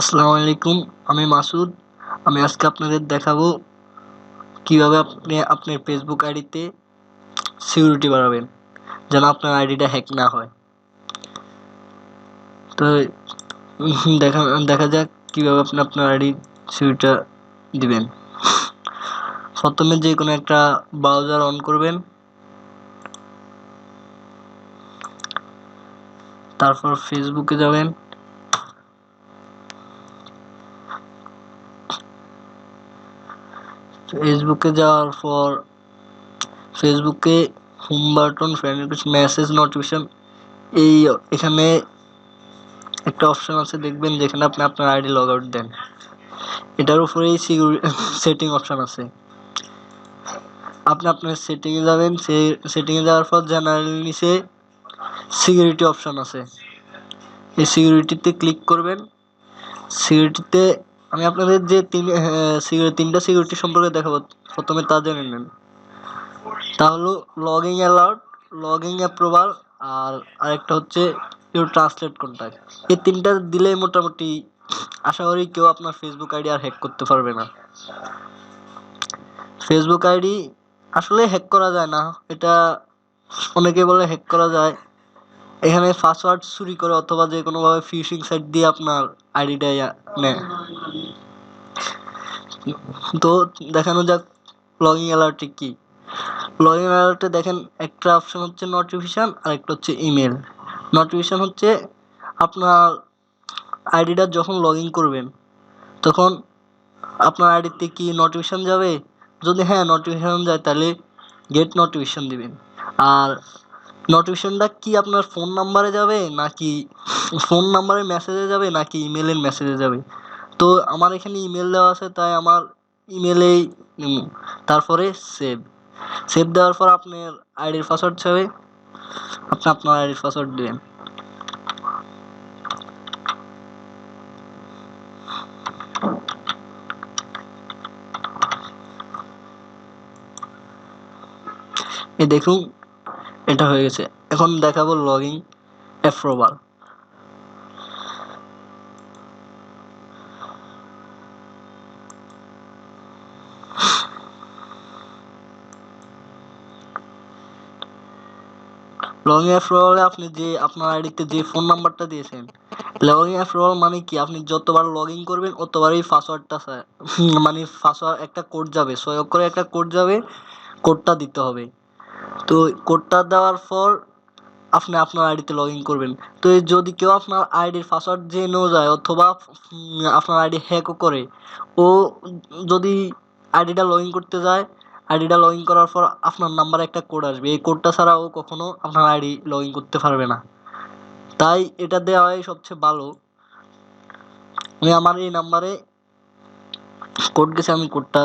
আসসালামু আলাইকুম, আমি মাসুদ। আমি আজকে আপনাদের দেখাবো কিভাবে আপনি আপনার ফেসবুক আইডিতে সিকিউরিটি বাড়াবেন, যেন আপনার আইডিটা হ্যাক না হয়। তো দেখা দেখা যাক কিভাবে আপনি আপনার আইডি সিকিউরিটিটা দিবেন। প্রথমে যে কোনো একটা ব্রাউজার অন করবেন, তারপর ফেসবুকে যাবেন। ফেসবুকে যাওয়ার পর ফেসবুকে home button, friend request, message, notification, এখানে একটা অপশন আছে, দেখবেন যেখানে আপনি আপনার আইডি লগ আউট দেন। এটার উপরেই সেটিং অপশন আছে। আপনি আপনার সেটিংয়ে যাবেন, সেটিংয়ে যাওয়ার পর জেনারেল নিচে সিকিউরিটি অপশন আছে, এই সিকিউরিটিতে ক্লিক করবেন। সিকিউরিটিতে আমি আপনাদের যে তিনটা সিকিউরিটি সম্পর্কে দেখাবো, প্রথমে তা জেনে নেন। তা হলো লগইন অ্যালার্ট, লগইন অ্যাপ্রুভাল, আর আরেকটা হচ্ছে ইউর ট্রান্সলেট কন্টাক্ট। এই তিনটা দিলেই মোটামুটি আশা করি কেউ আপনার ফেসবুক আইডি আর হ্যাক করতে পারবে না। ফেসবুক আইডি আসলে হ্যাক করা যায় না, এটা অনেকে বলে হ্যাক করা যায়। এখানে পাসওয়ার্ড চুরি করে অথবা যে কোনোভাবে ফিশিং সাইট দিয়ে আপনার আইডিটা নেয়। তো দেখানো যাক লগইন অ্যালার্টে কি। লগইন অ্যালার্টে দেখেন একটা অপশন হচ্ছে নোটিফিকেশন, আর একটা হচ্ছে ইমেল। নোটিফিকেশন হচ্ছে আপনার আইডিটা যখন লগইন করবেন তখন আপনার আইডিতে কি নোটিফিকেশন যাবে, যদি হ্যাঁ নোটিফিকেশন যায় তাহলে গেট নোটিফিকেশন দিবেন। আর নোটিফিকেশনটা কি আপনার ফোন নাম্বারে যাবে, নাকি ফোন নাম্বারে মেসেজে যাবে, নাকি ইমেলের মেসেজে যাবে? তো আমার এখানে ইমেল দেওয়া আছে, তাই আমার ইমেলেই তারপরে সেভ দেওয়ার পর আপনার আইডির পাসওয়ার্ড চাবে, আপনি আপনার আইডির পাসওয়ার্ড দিবেন। এই দেখুন এটা হয়ে গেছে। এখন দেখাবো লগইন অ্যাপ্রুভাল। লগইন অ্যাপ্রুভালে আপনি যে আপনার আইডিতে যে ফোন নাম্বারটা দিয়েছেন, লগইন অ্যাপ্রুভাল মানে কি, আপনি যতবার লগইন করবেন অতবারই পাসওয়ার্ডটা মানে পাসওয়ার্ড একটা কোড যাবে, 6 অক্ষরের একটা কোড যাবে, কোডটা দিতে হবে। তো কোডটা দেওয়ার পর আপনি আপনার আইডিতে লগইন করবেন। তো যদি কেউ আপনার আইডির পাসওয়ার্ড জেনেও যায় অথবা আপনার আইডি হ্যাকও করে, ও যদি আইডিটা লগইন করতে যায়, আইডিটা লগইন করার পর আপনার নাম্বারে একটা কোড আসবে, এই কোডটা ছাড়া ও কখনো আপনার আইডি লগইন করতে পারবে না। তাই এটা দেওয়াই সবচেয়ে ভালো। আমি আমার এই নাম্বারে কোড গেছে, আমি কোডটা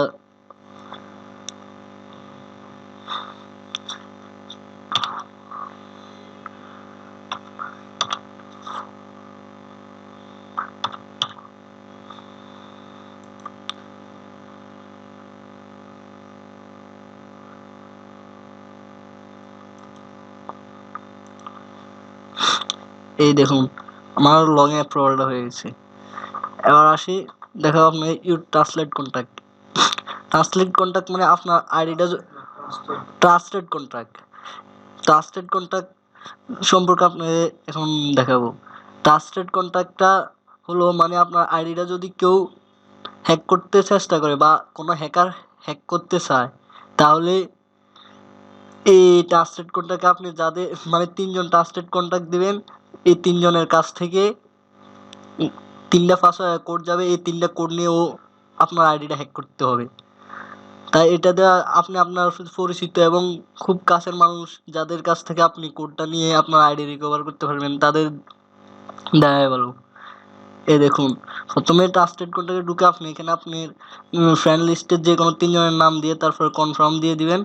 এই দেখুন আমার লগইন অ্যাপ্রুভালটা হয়ে গেছে। এবার আসি, দেখাবো আপনি your translate contact. Translate contact মানে আপনার আইডিটা ট্রাস্টেড কন্ট্যাক্ট। ট্রাস্টেড কন্ট্যাক্ট সম্পর্কে আপনি এখন দেখাবো। ট্রাস্টেড কন্ট্যাক্টটা হলো মানে আপনার আইডিটা যদি কেউ হ্যাক করতে চেষ্টা করে বা কোনো হ্যাকার হ্যাক করতে চায়, তাহলে এই ট্রাস্টেড কন্ট্যাক্টে আপনি যাদের মানে 3জন ট্রাস্টেড কন্ট্যাক্ট দিবেন, এই 3জনের কাছ থেকে 3টা পাসওয়ার্ড কোড যাবে, এই 3টা কোড নিয়ে ও আপনার আইডিটা হ্যাক করতে হবে। তাই এটা দেওয়া আপনি আপনার পরিচিত এবং খুব কাছের মানুষ যাদের কাছ থেকে আপনি কোডটা নিয়ে আপনার আইডি রিকভার করতে পারবেন তাদের দেওয়াই ভালো। এই দেখুন প্রথমে ট্রাস্টেড কন্ট্যাক্টে ঢুকে আপনি এখানে আপনার ফ্রেন্ড লিস্টের যে কোনো 3জনের নাম দিয়ে তারপর কনফার্ম দিয়ে দিবেন,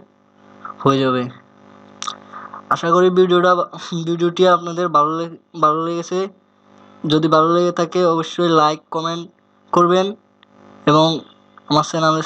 হয়ে যাবে। আশা করি ভিডিওটি আপনাদের ভালো লেগেছে। যদি ভালো লেগে থাকে অবশ্যই লাইক কমেন্ট করবেন এবং আমার চ্যানেলে